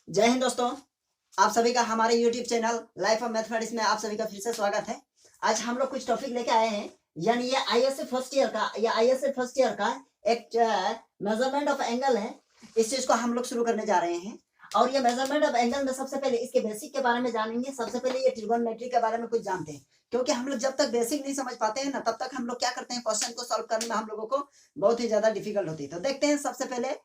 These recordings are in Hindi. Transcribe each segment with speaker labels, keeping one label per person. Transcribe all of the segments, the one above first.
Speaker 1: जय हिंद दोस्तों। आप सभी का हमारे YouTube channel life of mathematics में आप सभी का फिर से स्वागत है। आज हम लोग कुछ टॉपिक लेके आए हैं, यानी ये आईएसए फर्स्ट ईयर का एक मेजरमेंट ऑफ एंगल है। इस चीज को हम लोग शुरू करने जा रहे हैं और ये मेजरमेंट ऑफ एंगल में सबसे पहले इसके बेसिक के बारे में जानेंगे। सबसे पहले ये ट्रिगोनोमेट्री के बारे में कुछ जानते हैं, क्योंकि हम लोग जब तक बेसिक नहीं समझ पाते हैं ना, तब तक हम लोग क्या करते हैं, क्वेश्चन को सॉल्व करने में हम लोगों को बहुत ही ज्यादा डिफिकल्ट होती है। तो देखते हैं सबसे पहले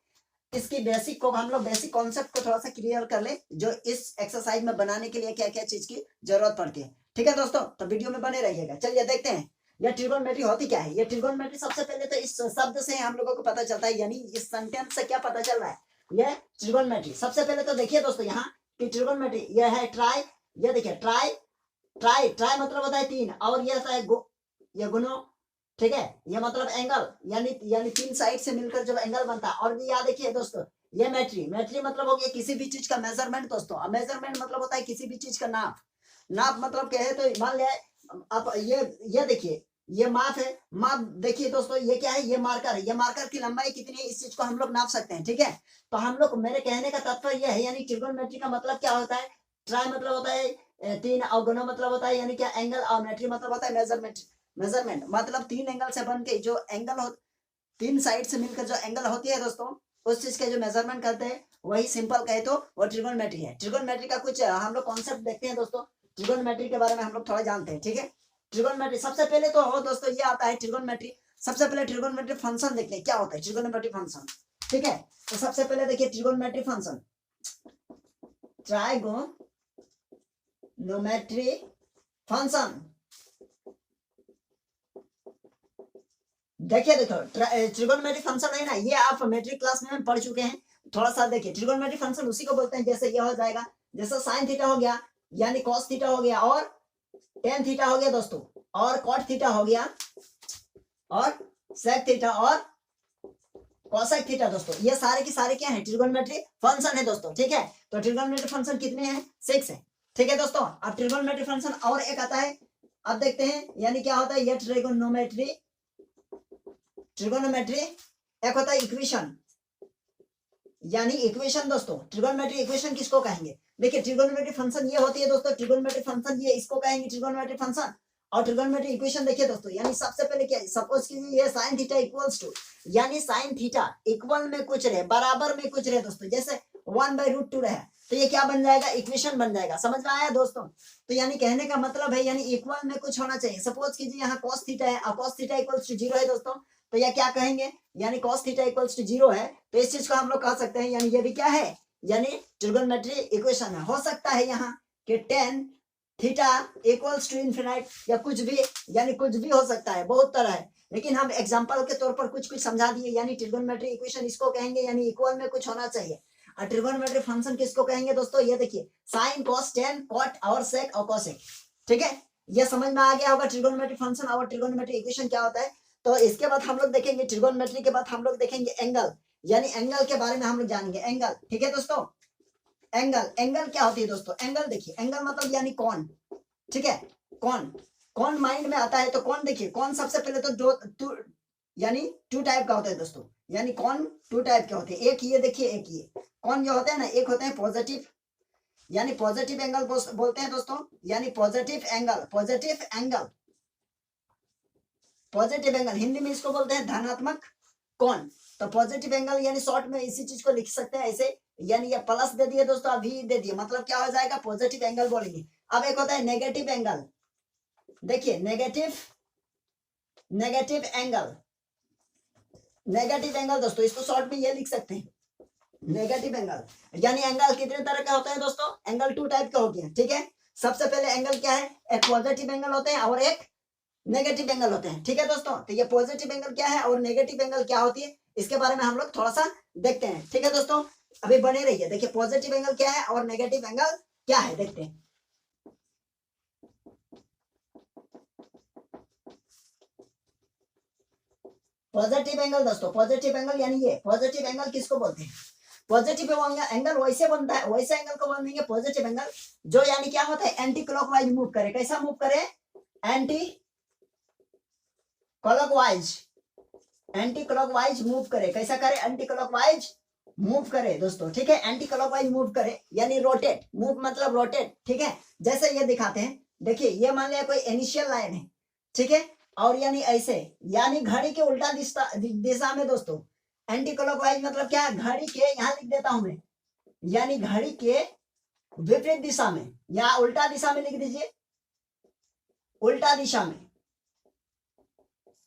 Speaker 1: इसकी बेसिक को, हम लोग बेसिक कॉन्सेप्ट को थोड़ा सा क्लियर कर ले, जो इस एक्सरसाइज में बनाने के लिए क्या क्या चीज की जरूरत पड़ती है। ठीक है दोस्तों, तो वीडियो में बने रहिएगा। चलिए देखते हैं ये ट्रिगोनोमेट्री होती क्या है। ये ट्रिगोनोमेट्री सबसे पहले तो इस शब्द से हम लोगों को पता चलता है, यानी इस सेंटेंस से क्या पता चल रहा है, ये ट्रिगोनोमेट्री। सबसे पहले तो देखिए दोस्तों यहाँ की ट्रिगोनोमेट्री ये है ट्राई। ये देखिए ट्राई ट्राई ट्राई मतलब होता है तीन, और ये होता है ये गुनो। ठीक है, ये मतलब एंगल, यानी तीन साइड से मिलकर जो एंगल बनता है। और भी याद देखिए दोस्तों, ये मेट्री मतलब हो गया किसी भी चीज का मेजरमेंट दोस्तों। मेजरमेंट मतलब होता है किसी भी चीज का नाप। नाप मतलब क्या है, तो मान लिया अब ये देखिए ये माप है। माप देखिए दोस्तों, ये क्या है, ये मार्कर है। ये मार्कर की लंबाई कितनी है, इस चीज को हम लोग नाप सकते हैं। ठीक है, तो हम लोग, मेरे कहने का तात्पर्य यह है, यानी ट्रिगोनोमेट्री का मतलब क्या होता है, ट्राई मतलब होता है तीन, और गुना मतलब होता है यानी क्या एंगल, और मेट्री मतलब होता है मेजरमेंट मतलब तीन एंगल से बन के जो एंगल हो, तीन साइड से मिलकर जो एंगल होती है दोस्तों, उस चीज के जो मेजरमेंट करते हैं, वही सिंपल कहे तो वो ट्रिगोनोमेट्री है। ट्रिगोनोमेट्री का कुछ हम लोग कॉन्सेप्ट देखते हैं दोस्तों। ट्रिगोनोमेट्री के बारे में हम लोग थोड़ा जानते हैं। ठीक है, ट्रिगोनोमेट्री सबसे पहले तो हो दोस्तों, ये आता है ट्रिगोनोमेट्री। सबसे पहले ट्रिगोनोमेट्री फंक्शन देखते हैं क्या होता है ट्रिगोनोमेट्री फंक्शन। ठीक है, तो सबसे पहले देखिए ट्रिगोनोमेट्री फंक्शन, ट्राइगोनोमेट्री फंक्शन। देखिए देखो ट्रिगोनोमेट्री फंक्शन है ना, ये आप मेट्रिक क्लास में पढ़ चुके हैं। थोड़ा सा देखिए, ट्रिगोनोमेट्री फंक्शन उसी को बोलते हैं, जैसे ये हो जाएगा, जैसे साइन थीटा हो गया, यानी कॉस थीटा हो गया, और टेन थीटा हो गया दोस्तों, और कॉट थीटा हो गया, और सेक थीटा, और कोसेक थीटा दोस्तों। ये सारे की सारे क्या है, ट्रिगोनोमेट्री फंक्शन है दोस्तों। ठीक है, तो ट्रिगोनोमेट्री फंक्शन कितने हैं, 6 है। ठीक है दोस्तों, अब ट्रिगोनोमेट्री फंक्शन और एक आता है, अब देखते हैं यानी क्या होता है ये ट्रिगोनोमेट्री एक होता है इक्वेशन, यानी इक्वेशन दोस्तों। ट्रिगोनोमेट्री इक्वेशन किसको कहेंगे, देखिए ट्रिगोनोमेट्री फंक्शन ये होती है दोस्तों, ट्रिगोनोमेट्री फंक्शन ये इसको कहेंगे ट्रिगोनोमेट्री फंक्शन। और ट्रिगोनोमेट्री इक्वेशन देखिए दोस्तों, यानी सबसे पहले क्या, सपोज कीजिए ये sin थीटा इक्वल्स टू, यानी sin थीटा इक्वल में कुछ रहे, बराबर में कुछ रहे दोस्तों, जैसे 1/√2 रहे, तो ये क्या बन जाएगा, इक्वेशन बन जाएगा। समझ में आया दोस्तों, तो यानी कहने का मतलब है, यानी इक्वल में कुछ होना चाहिए। सपोज कीजिए यहाँ cos थीटा है और cos थीटा इक्वल्स टू 0 है दोस्तों, तो यह क्या कहेंगे, यानी cos थीटा इक्वल्स टू 0 है, तो इस चीज को हम लोग कह सकते हैं, यानी ये भी क्या है, यानी ट्रिगोनोमेट्री इक्वेशन है। हो सकता है यहाँ कि tan theta equals to infinite, या कुछ भी, यानी कुछ भी हो सकता है, बहुत तरह है, लेकिन हम एग्जांपल के तौर पर कुछ समझा दिए। यानी ट्रिगोनोमेट्री इक्वेशन इसको कहेंगे, यानी इक्वल में कुछ होना चाहिए। और ट्रिगोनोमेट्री फंक्शन किसको कहेंगे दोस्तों, ये देखिए साइन कॉस टेन कॉट और सेक और कोसेक। ठीक है, ये समझ में आ गया होगा ट्रिगोनोमेट्री फंक्शन और ट्रिगोनोमेट्री इक्वेशन क्या होता है। तो इसके बाद हम लोग देखेंगे ट्रिगोनोमेट्री के बाद हम लोग देखेंगे एंगल, यानी एंगल के बारे में हम लोग जानेंगे एंगल। ठीक है दोस्तों, एंगल क्या होती है दोस्तों, एंगल देखिए, एंगल मतलब यानी कौन। ठीक है, कौन माइंड में आता है, तो कौन देखिए, कौन सबसे पहले तो यानी टू टाइप का होता है दोस्तों, यानी कौन टू टाइप के होते हैं। एक ये देखिए, एक ये कौन जो होते हैं ना, एक होते हैं पॉजिटिव, यानी पॉजिटिव एंगल बोलते हैं दोस्तों, यानी पॉजिटिव एंगल हिंदी में इसको बोलते हैं धनात्मक कौन। तो पॉजिटिव एंगल यानी शॉर्ट में इसी चीज को लिख सकते हैं ऐसे, यानी ये प्लस दे दिए दोस्तों, अभी दे दिए, मतलब क्या हो जाएगा, पॉजिटिव एंगल बोलेंगे। अब एक होता है नेगेटिव एंगल, देखिए नेगेटिव एंगल दोस्तों, इसको शॉर्ट में ये लिख सकते हैं नेगेटिव एंगल। यानी एंगल कितने तरह का होता है दोस्तों, एंगल टू टाइप का हो गया। ठीक है, सबसे पहले एंगल क्या है, एक पॉजिटिव एंगल होते हैं और एक नेगेटिव एंगल होते हैं। ठीक है दोस्तों, तो ये पॉजिटिव एंगल क्या है और नेगेटिव एंगल क्या होती है, इसके बारे में हम लोग थोड़ा सा देखते हैं। ठीक है दोस्तों, अभी बने रहिए। देखिए पॉजिटिव एंगल क्या है और नेगेटिव एंगल क्या है, देखते हैं। पॉजिटिव एंगल दोस्तों, पॉजिटिव एंगल यानी ये पॉजिटिव एंगल किसको बोलते हैं, पॉजिटिव एंगल वैसे बनता है, वैसे एंगल को बोलेंगे पॉजिटिव एंगल जो यानी क्या होता है, एंटी क्लॉकवाइज मूव करे। कैसा मूव करे, एंटी क्लॉकवाइज मूव करे। कैसा करे, एंटी क्लॉकवाइज मूव करे दोस्तों, ठीक है, एंटी क्लॉकवाइज मूव करे यानी रोटेट, मूव मतलब रोटेट, ठीक है। जैसे ये दिखाते हैं, देखिए ये मान लिया कोई इनिशियल लाइन है, ठीक है, और यानी ऐसे, यानी घड़ी के उल्टा दिशा में दोस्तों एंटी क्लॉकवाइज मतलब क्या है, घड़ी के यहाँ लिख देता हूं मैं, यानी घड़ी के विपरीत दिशा में या उल्टा दिशा में लिख दीजिए, उल्टा दिशा में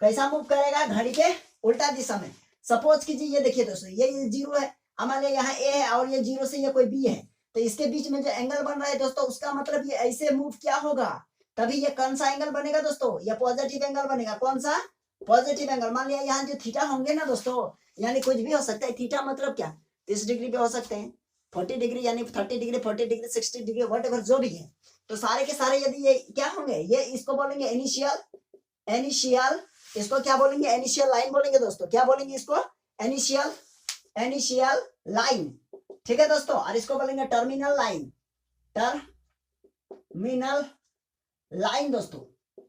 Speaker 1: कैसा मूव करेगा, घड़ी के उल्टा दिशा में। सपोज कीजिए ये देखिए दोस्तों, ये जीरो है, हमारे यहाँ ए है और ये जीरो से ये कोई बी है, तो इसके बीच में जो एंगल बन रहा है दोस्तों, उसका मतलब ये ऐसे मूव क्या होगा, तभी ये कौन सा एंगल बनेगा दोस्तों, ये पॉजिटिव एंगल बनेगा। कौन सा पॉजिटिव एंगल, मान लिया यहाँ जो थीटा होंगे ना दोस्तों, यानी कुछ भी हो सकता है, थीटा मतलब क्या 30 डिग्री पे हो सकते हैं, 40 डिग्री यानी 30 degree, 40 degree, 60 degree, what ever जो भी है, तो सारे के सारे यदि ये क्या होंगे, ये इसको बोलेंगे इनिशियल, इसको क्या बोलेंगे, इनिशियल लाइन बोलेंगे दोस्तों, क्या बोलेंगे इसको, इनिशियल लाइन, ठीक है दोस्तों, और इसको बोलेंगे टर्मिनल लाइन दोस्तों,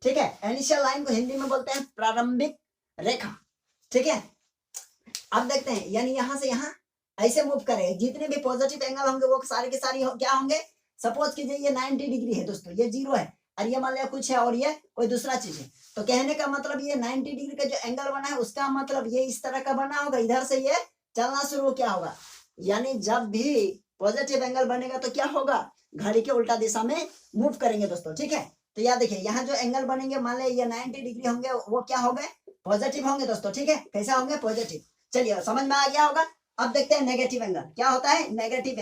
Speaker 1: ठीक है। इनिशियल लाइन को हिंदी में बोलते हैं प्रारंभिक रेखा, ठीक है। अब देखते हैं, यानी यहां से यहां ऐसे मूव करें, जितने भी पॉजिटिव एंगल होंगे वो सारे के सारे क्या होंगे, सपोज कीजिए ये 90 डिग्री है दोस्तों, ये जीरो है, और ये मान लिया कुछ है और ये कोई दूसरा चीज है, तो कहने का मतलब ये 90 डिग्री का जो एंगल बना है उसका मतलब ये इस तरह का बना होगा, इधर से ये चलना शुरू क्या होगा, यानी जब भी पॉजिटिव एंगल बनेगा तो क्या होगा, घड़ी के उल्टा दिशा में मूव करेंगे दोस्तों, ठीक है। तो याद देखिए, यहाँ जो एंगल बनेंगे, मान लिया ये 90 डिग्री होंगे, वो क्या होंगे, पॉजिटिव होंगे दोस्तों, ठीक है, कैसा होंगे, पॉजिटिव। चलिए समझ में आ गया होगा। अब देखते हैं नेगेटिव एंगल क्या होता है, नेगेटिव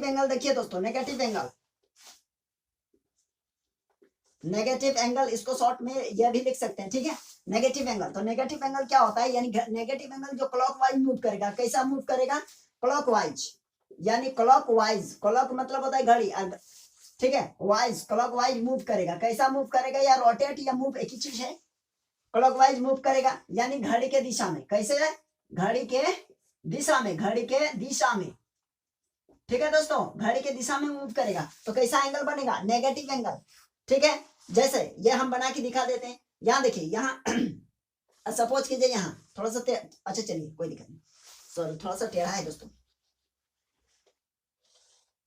Speaker 1: एंगल देखिए दोस्तों, नेगेटिव एंगल इसको शॉर्ट में यह भी लिख सकते हैं, ठीक है, नेगेटिव एंगल। तो नेगेटिव एंगल क्या होता है, यानी नेगेटिव एंगल जो क्लॉकवाइज मूव करेगा, कैसा मूव करेगा, क्लॉकवाइज, यानी क्लॉकवाइज, क्लॉक मतलब होता है घड़ी, ठीक है, वाइज, क्लॉकवाइज मूव करेगा, कैसा मूव करेगा, या रोटेट या मूव एक ही चीज है, क्लॉकवाइज मूव करेगा, यानी घड़ी के दिशा में, कैसे है, घड़ी के दिशा में, ठीक है दोस्तों, घड़ी के दिशा में मूव करेगा, तो कैसा एंगल बनेगा, नेगेटिव एंगल, ठीक है। जैसे ये हम बना के दिखा देते हैं, यहाँ देखिए, यहाँ सपोज कीजिए, यहाँ थोड़ा सा अच्छा चलिए कोई दिक्कत नहीं, सॉरी थोड़ा सा टेढ़ा है दोस्तों,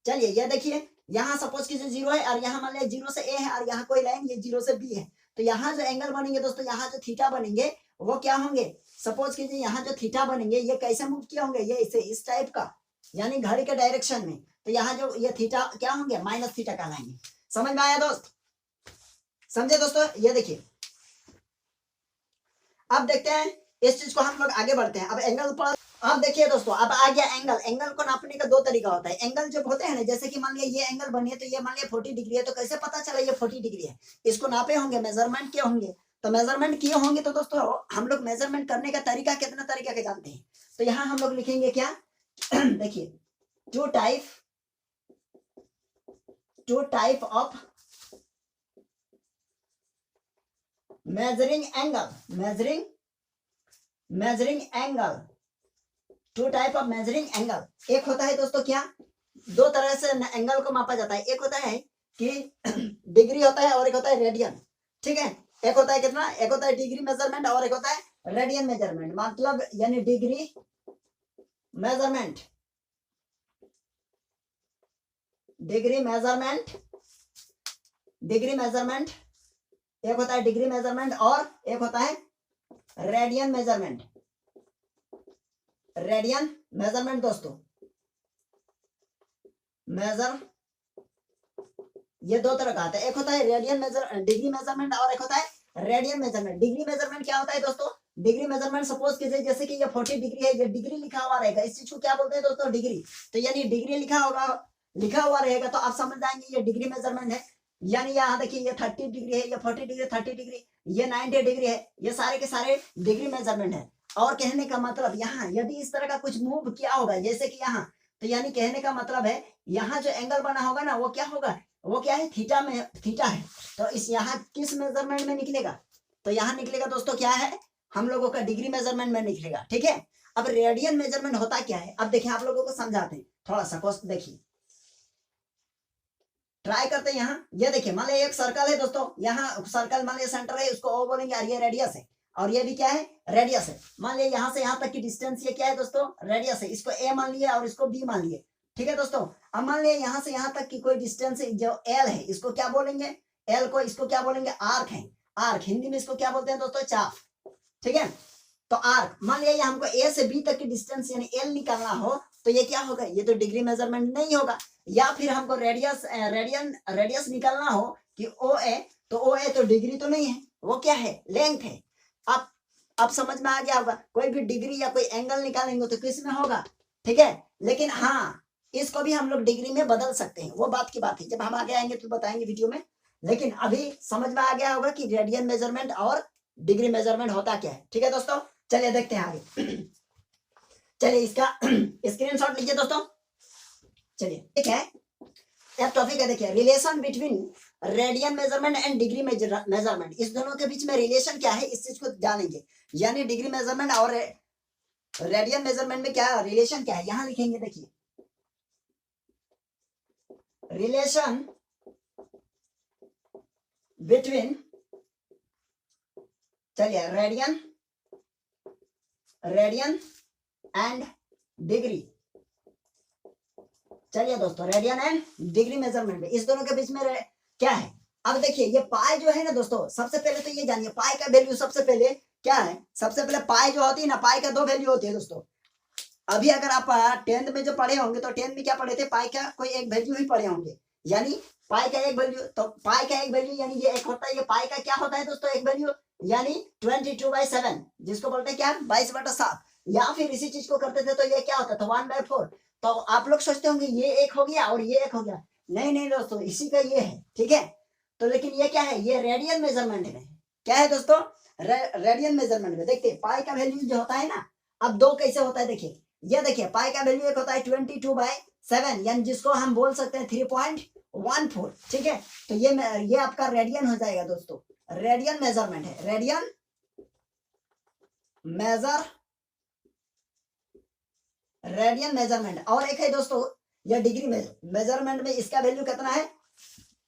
Speaker 1: चलिए ये देखिए, यहाँ सपोज कीजिए जीरो है, और यहाँ मान लिया जीरो से ए है, और यहाँ कोई लाइन ये जीरो से बी है, तो यहाँ जो एंगल बनेंगे दोस्तों, यहाँ जो थीटा बनेंगे वो क्या होंगे, सपोज कीजिए यहाँ जो थीटा बनेंगे ये कैसे मूव किए होंगे, ये इसे इस टाइप का, यानी घड़ी के डायरेक्शन में, तो यहाँ जो ये थीटा क्या होंगे, माइनस थीटा कहलाएंगे। समझ में आया दोस्त, समझे दोस्तों। ये देखिए, अब देखते हैं इस चीज को, हम लोग आगे बढ़ते हैं अब एंगल पर। अब देखिए दोस्तों, अब आ गया एंगल को नापने का दो तरीका होता है। एंगल जब होते हैं ना, जैसे कि मान लिया ये एंगल बनी है, तो ये मान लिया 40 डिग्री है, तो कैसे पता चला ये 40 डिग्री है, इसको नापे होंगे, मेजरमेंट किए होंगे, तो मेजरमेंट किए होंगे, तो दोस्तों हम लोग मेजरमेंट करने का तरीका कितना तरीका के जानते हैं, तो यहाँ हम लोग लिखेंगे क्या देखिए, two type of measuring angle, two type of measuring angle. एक होता है दोस्तों क्या, दो तरह से एंगल को मापा जाता है, एक होता है कि डिग्री होता है और एक होता है रेडियन, ठीक है। एक होता है कितना, एक होता है डिग्री मेजरमेंट और एक होता है रेडियन मेजरमेंट, मतलब यानी डिग्री मेजरमेंट, एक होता है डिग्री मेजरमेंट और एक होता है रेडियन मेजरमेंट दोस्तों, ये दो तरह का आता है, एक होता है डिग्री मेजरमेंट और एक होता है रेडियन मेजरमेंट। डिग्री मेजरमेंट क्या होता है दोस्तों, डिग्री मेजरमेंट सपोज कीजिए जैसे कि ये 40 डिग्री है, ये डिग्री लिखा हुआ रहेगा, इस चीज को क्या बोलते हैं दोस्तों, डिग्री, तो यानी डिग्री लिखा हुआ रहेगा, तो आप समझ जाएंगे ये डिग्री मेजरमेंट है। यानी यहाँ देखिए ये 30 डिग्री है, ये 40 डिग्री, 30 डिग्री, ये 90 डिग्री है, ये सारे के सारे डिग्री मेजरमेंट है। और कहने का मतलब यहाँ यदि इस तरह का कुछ मूव किया होगा जैसे कि यहाँ, तो यानी कहने का मतलब है यहाँ जो एंगल बना होगा ना वो क्या होगा, वो क्या है, थीटा है, तो इस यहाँ किस मेजरमेंट में निकलेगा, तो यहाँ निकलेगा दोस्तों क्या है, हम लोगों का डिग्री मेजरमेंट में निकलेगा, ठीक है। अब रेडियन मेजरमेंट होता क्या है, अब देखिए आप लोगों को समझाते हैं थोड़ा सा, क्वेश्चन देखिए, ट्राई करते हैं। यहाँ ये देखिए, मान लिया एक सर्कल है दोस्तों, यहाँ सर्कल मान लिया सेंटर है, उसको ओ बोलेंगे और ये रेडियस है, और ये भी क्या है, रेडियस है। मान लिया यहाँ से यहाँ तक की डिस्टेंस ये क्या है दोस्तों, रेडियस है। इसको ए मान लिया और इसको बी मान लिए, ठीक है दोस्तों। अब मान लिया यहाँ से यहाँ तक की कोई डिस्टेंस जो एल है, इसको क्या बोलेंगे, एल को इसको क्या बोलेंगे, आर्क है। आर्क हिंदी में इसको क्या बोलते हैं दोस्तों, चाप, ठीक है। तो आर्क, मान लिया हमको ए से बी तक की डिस्टेंस यानी एल निकालना हो तो ये क्या होगा, ये तो डिग्री मेजरमेंट नहीं होगा। या फिर हमको रेडियस निकालना हो कि ओ ए, तो ओ ए तो डिग्री तो नहीं है, वो क्या है, लेंथ है। अब समझ में आ गया होगा, कोई भी डिग्री या कोई एंगल निकालेंगे तो किस में होगा, ठीक है। लेकिन हाँ, इसको भी हम लोग डिग्री में बदल सकते हैं, वो बात की बात है, जब हम आगे आएंगे तो बताएंगे वीडियो में। लेकिन अभी समझ में आ गया होगा कि रेडियन मेजरमेंट और डिग्री मेजरमेंट होता क्या है, ठीक है दोस्तों। चलिए देखते हैं आगे। चलिए इसका स्क्रीनशॉट लीजिए दोस्तों। चलिए ठीक है, एक टॉपिक है, देखिए relation between radian measurement and degree measurement. इस दोनों के बीच में रिलेशन क्या है, इस चीज को जानेंगे। यानी डिग्री मेजरमेंट और रेडियन मेजरमेंट में क्या रिलेशन क्या है, यहां लिखेंगे। देखिए रिलेशन बिटवीन, चलिए रेडियन एंड डिग्री। चलिए दोस्तों, रेडियन एंड डिग्री मेजरमेंट में इस दोनों के बीच में क्या है। अब देखिए ये पाई जो है ना दोस्तों, सबसे पहले तो ये जानिए पाई का वैल्यू सबसे पहले क्या है। सबसे पहले पाई जो होती है ना, पाई का दो वैल्यू होती है दोस्तों। अभी अगर आप 10th में जो पढ़े होंगे तो 10th में क्या पढ़े थे, पाई का कोई एक वैल्यू ही पढ़े होंगे। यानी पाई का एक वैल्यू, तो पाई का एक वैल्यू यानी ये एक होता है, ये पाई का क्या होता है दोस्तों, एक वैल्यू यानी 22/7, जिसको बोलते हैं क्या, 22/7। या फिर इसी चीज को करते थे तो ये क्या होता था, 1/4। तो आप लोग सोचते होंगे ये एक हो गया और ये एक हो गया, नहीं नहीं दोस्तों, इसी का ये है, ठीक है। तो लेकिन ये क्या है, ये रेडियन मेजरमेंट में क्या है दोस्तों, रेडियन मेजरमेंट में देखते पाई का वैल्यू जो होता है ना, अब दो कैसे होता है, देखिए ये देखिए पाई का वैल्यू एक होता है 22/7, यानी जिसको हम बोल सकते हैं 3.14, ठीक है। तो ये आपका रेडियन हो जाएगा दोस्तों, रेडियन मेजरमेंट है, रेडियन मेजरमेंट। और एक है दोस्तों ये डिग्री मेजरमेंट में, इसका वैल्यू कितना है,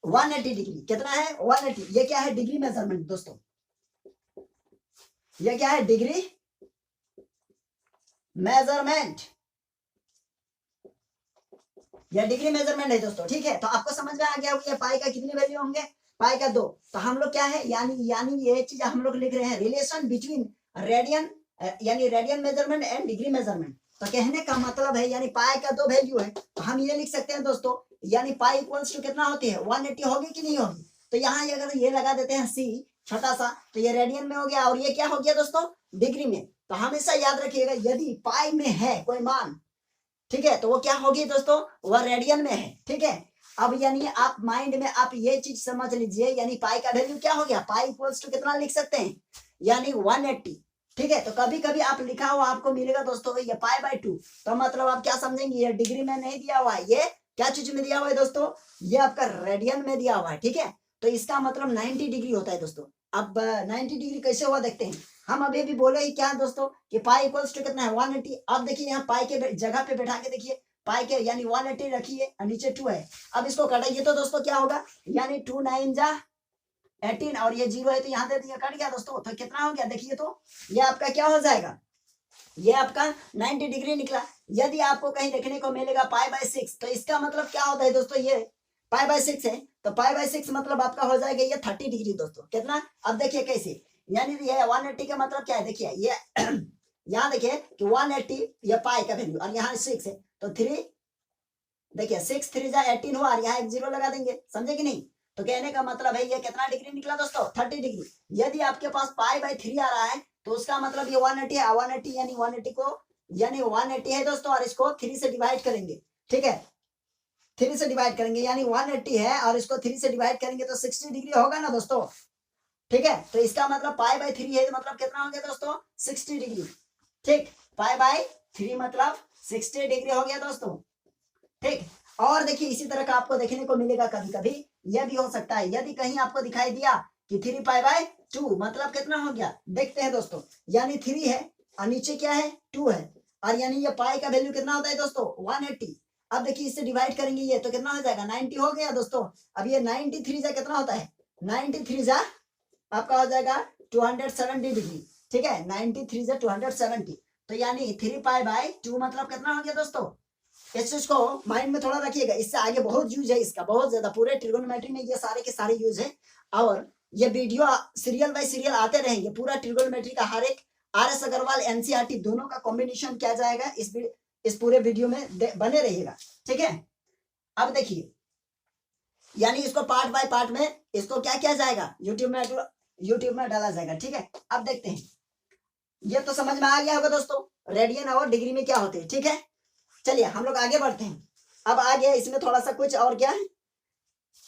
Speaker 1: 180 डिग्री। कितना है, 180। ये क्या है, डिग्री मेजरमेंट दोस्तों, ये क्या है, डिग्री मेजरमेंट, ये डिग्री मेजरमेंट है दोस्तों, ठीक है। तो आपको समझ में आ गया ये पाई का कितने वैल्यू होंगे, पाई का 2। तो हम लोग क्या है, यानी ये चीज हम लोग लिख रहे हैं, रिलेशन बिटवीन रेडियन यानी radian measurement and degree measurement. तो कहने का मतलब है यानी पाई का 2 वैल्यू है, तो हम ये लिख सकते हैं दोस्तों, यानी पाई इक्वल्स टू कितना होती है, 180 होगी कि नहीं होगी। तो यहाँ अगर ये लगा देते हैं सी छोटा सा, तो ये रेडियन में हो गया, और ये क्या हो गया दोस्तों, डिग्री में। तो हमेशा याद रखिएगा, यदि पाई में है कोई मान, ठीक है, तो वो क्या होगी दोस्तों, वह रेडियन में है, ठीक है। अब यानी आप माइंड में आप ये चीज समझ लीजिए, यानी पाई का वैल्यू क्या हो गया, पाई इक्वल्स टू कितना लिख सकते हैं, यानी 180, ठीक है। तो कभी कभी आप लिखा हुआ आपको मिलेगा दोस्तों ये π/2, तो मतलब आप क्या समझेंगे, ये डिग्री में नहीं दिया हुआ है, ये क्या चीज में दिया हुआ है दोस्तों, ये आपका रेडियन में दिया हुआ है, ठीक है। तो इसका मतलब 90 डिग्री होता है दोस्तों। अब 90 डिग्री कैसे हुआ देखते हैं। हम अभी भी बोले ही क्या दोस्तों कि पाई इक्वल्स टू कितना है, 180। अब देखिए यहाँ पाई के जगह पे बैठा के देखिए, पाई के यानी 180 रखिए और नीचे 2 है। अब इसको कटाइए तो दोस्तों क्या होगा, यानी 2 9 जा 18, और ये 0 है तो यहाँ दे दिया, कट गया दोस्तों। तो कितना हो गया देखिए, तो ये आपका क्या हो जाएगा, ये आपका 90 डिग्री निकला। यदि आपको कहीं देखने को मिलेगा π/6, तो इसका मतलब क्या होता है दोस्तों, ये π/6 है, तो π/6 मतलब आपका हो जाएगा ये 30 डिग्री दोस्तों। कितना, अब देखिए कैसे, यानी ये 180 का मतलब क्या है, देखिए ये यहाँ देखिए कि 180 ये पाई का वैल्यू, और यहाँ 6 है, तो 3 देखिए 6 3 जा 18 हुआ, और यहाँ एक 0 लगा देंगे, समझे कि नहीं। तो कहने का मतलब है ये कितना डिग्री निकला दोस्तों, 30 डिग्री। यदि आपके पास π/3 आ रहा है तो उसका मतलब ये 180 है, 180 यानी 180 को यानी 180 है दोस्तों, और इसको 3 से डिवाइड करेंगे, ठीक है, 3 से डिवाइड करेंगे, यानी 180 है और इसको 3 से डिवाइड करेंगे तो 60 डिग्री होगा ना दोस्तों, ठीक है। तो इसका मतलब π/3 है, मतलब कितना हो गया दोस्तों, 60 डिग्री, ठीक। π/3 मतलब 60 डिग्री हो गया दोस्तों, ठीक। और देखिए इसी तरह का आपको देखने को मिलेगा, कभी कभी यह भी हो सकता है, यदि कहीं आपको दिखाई दिया कि 3π/2 मतलब कितना हो गया, देखते हैं दोस्तों, यानी 3 है और नीचे क्या है 2 है, और यानी ये पाई का वैल्यू कितना होता है दोस्तों, 180। अब देखिए इससे डिवाइड करेंगे ये, तो कितना हो जाएगा, 90 हो गया दोस्तों। अब ये 93 जा कितना होता है, 93 जा आपका हो जाएगा 270 डिग्री, ठीक है, 93 से 270, तो यानी 3π/2 मतलब कितना हो गया दोस्तों। इस चीज को माइंड में थोड़ा रखिएगा, इससे आगे बहुत यूज है इसका, बहुत ज्यादा, पूरे ट्रिगोनोमेट्री में ये सारे के सारे यूज है। और ये वीडियो सीरियल बाय सीरियल आते रहेंगे, पूरा ट्रिगोनोमेट्री का हर एक RS अग्रवाल NCERT दोनों का कॉम्बिनेशन किया जाएगा इस पूरे वीडियो में, बने रहिएगा, ठीक है। अब देखिए, यानी इसको पार्ट बाय पार्ट में इसको क्या किया जाएगा, यूट्यूब में डाला जाएगा, ठीक है। अब देखते हैं, ये तो समझ में आ गया होगा दोस्तों, रेडियन और डिग्री में क्या होते हैं, ठीक है। चलिए हम लोग आगे बढ़ते हैं। अब आ गया इसमें थोड़ा सा कुछ और क्या है।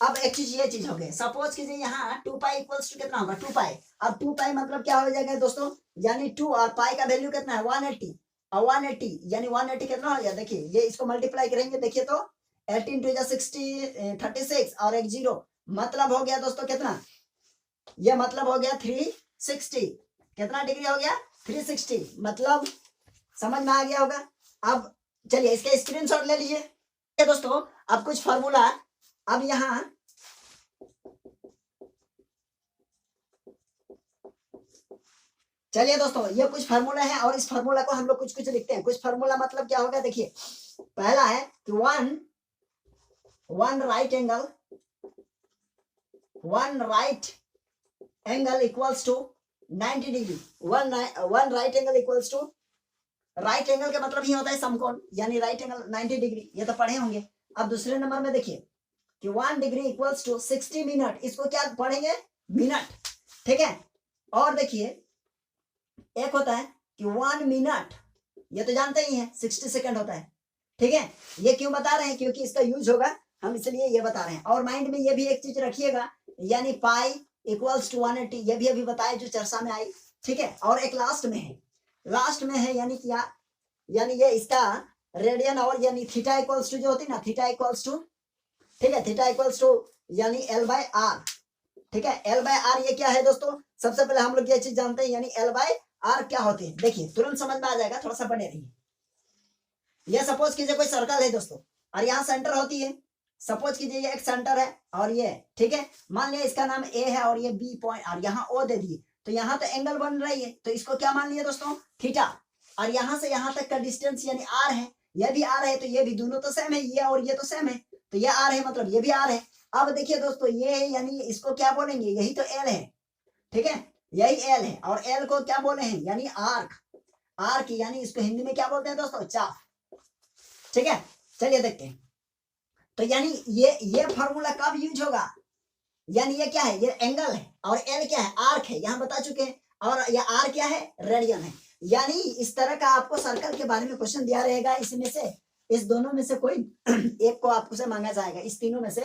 Speaker 1: अब एक चीज ये चीज हो गई, सपोज कीजिए यहाँ 2π इक्वल्स टू कितना होगा, 2π। अब 2π मतलब क्या हो जाएगा दोस्तों, यानी 2 और पाई का वैल्यू कितना है 180, और 180 यानी 180 कितना हो गया, देखिए ये इसको मल्टीप्लाई करेंगे, देखिए तो 18 2 60 36 और एक 0 मतलब हो गया दोस्तों कितना, ये मतलब हो गया 360, कितना डिग्री हो गया 360, मतलब समझ में आ गया होगा। अब चलिए इसके स्क्रीनशॉट ले लीजिए दोस्तों। अब कुछ फार्मूला, अब यहाँ चलिए दोस्तों, ये कुछ फार्मूला है और इस फार्मूला को हम लोग कुछ कुछ लिखते हैं। कुछ फार्मूला मतलब क्या होगा, देखिए पहला है कि one right angle equals to 90 degree. One right angle equals to, right angle का मतलब ही होता है समकोण, यानी राइट एंगल 90 डिग्री, ये तो पढ़े होंगे। अब दूसरे नंबर में देखिए कि 1 डिग्री इक्वल्स टू 60 मिनट, इसको क्या पढ़ेंगे, मिनट, ठीक है। और देखिए एक होता है कि 1 मिनट, ये तो जानते ही हैं 60 सेकंड होता है, ठीक है। ये क्यों बता रहे हैं, क्योंकि इसका यूज होगा, हम इसलिए ये बता रहे हैं। और माइंड में ये भी एक चीज रखिएगा, यानी पाई इक्वल्स टू 180, ये भी अभी बताए जो चर्चा में आई, ठीक है। और एक लास्ट में है यानी क्या, यानी ये इसका रेडियन, और यानी थीटा इक्वल्स टू जो होती है ना, थीटा इक्वल्स टू, ठीक है, थीटा इक्वल्स टू यानी L/R, ठीक है। L/R ये क्या है दोस्तों, सबसे पहले हम लोग ये चीज जानते हैं, यानी L/R क्या होती है, देखिए तुरंत समझ में आ जाएगा, थोड़ा सा बने रहिए। ये सपोज कीजिए कोई सर्कल है दोस्तों, और यहाँ सेंटर होती है, सपोज कीजिए ये एक सेंटर है और ये, ठीक है, मान लिया इसका नाम A है और ये B पॉइंट, और यहाँ O दे दिए, तो यहाँ तो एंगल बन रही है, तो इसको क्या मान लिया दोस्तों, थीटा। और यहाँ से यहाँ तक का डिस्टेंस यानी R है, ये भी R है, तो ये भी दोनों तो सेम है, ये और ये तो सेम है, तो ये R है मतलब ये भी R है। अब देखिए दोस्तों, ये है यानी इसको क्या बोलेंगे, यही तो L है, ठीक है, यही L है, और L को क्या बोले हैं, यानी आर्क यानी इसको हिंदी में क्या बोलते हैं दोस्तों, चाप, ठीक है। चलिए देखते हैं, तो यानी ये फार्मूला कब यूज होगा, यानी ये क्या है, ये एंगल है, और L क्या है, आर्क है, यहाँ बता चुके हैं, और ये R क्या है, रेडियन है। यानी इस तरह का आपको सर्कल के बारे में क्वेश्चन दिया रहेगा, इसमें से इस दोनों में से कोई एक को आपको से मांगा जाएगा, इस तीनों में से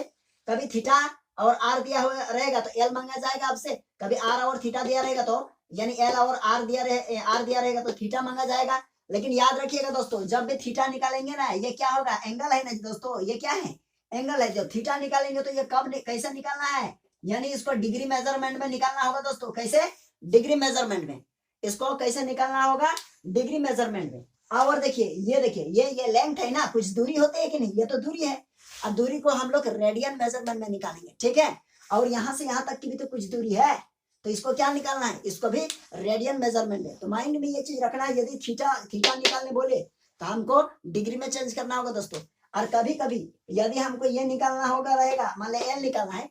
Speaker 1: कभी थीटा और R दिया हुआ रहेगा तो L मांगा जाएगा आपसे, कभी R और थीटा दिया रहेगा तो यानी L और R दिया रहेगा तो थीटा मांगा जाएगा। लेकिन याद रखिएगा दोस्तों, जब भी थीटा निकालेंगे ना, ये क्या होगा, एंगल है ना दोस्तों, ये क्या है, एंगल है। जब थीटा निकालेंगे तो ये कब कैसे निकालना है, यानी इसको डिग्री मेजरमेंट में निकालना होगा दोस्तों। कैसे, डिग्री मेजरमेंट में, इसको कैसे निकालना होगा, डिग्री मेजरमेंट में। और देखिए ये लेंथ है ना, कुछ दूरी होती है कि नहीं, ये तो दूरी है, अब दूरी को हम लोग रेडियन मेजरमेंट में निकालेंगे, ठीक है। और यहाँ से यहाँ तक की भी तो कुछ दूरी है, तो इसको क्या निकालना है, इसको भी रेडियन मेजरमेंट में। तो माइंड में ये चीज रखना है, यदि थीटा निकालने बोले तो हमको डिग्री में चेंज करना होगा दोस्तों। और कभी कभी यदि हमको ये निकालना होगा रहेगा, मान लिया L निकालना है,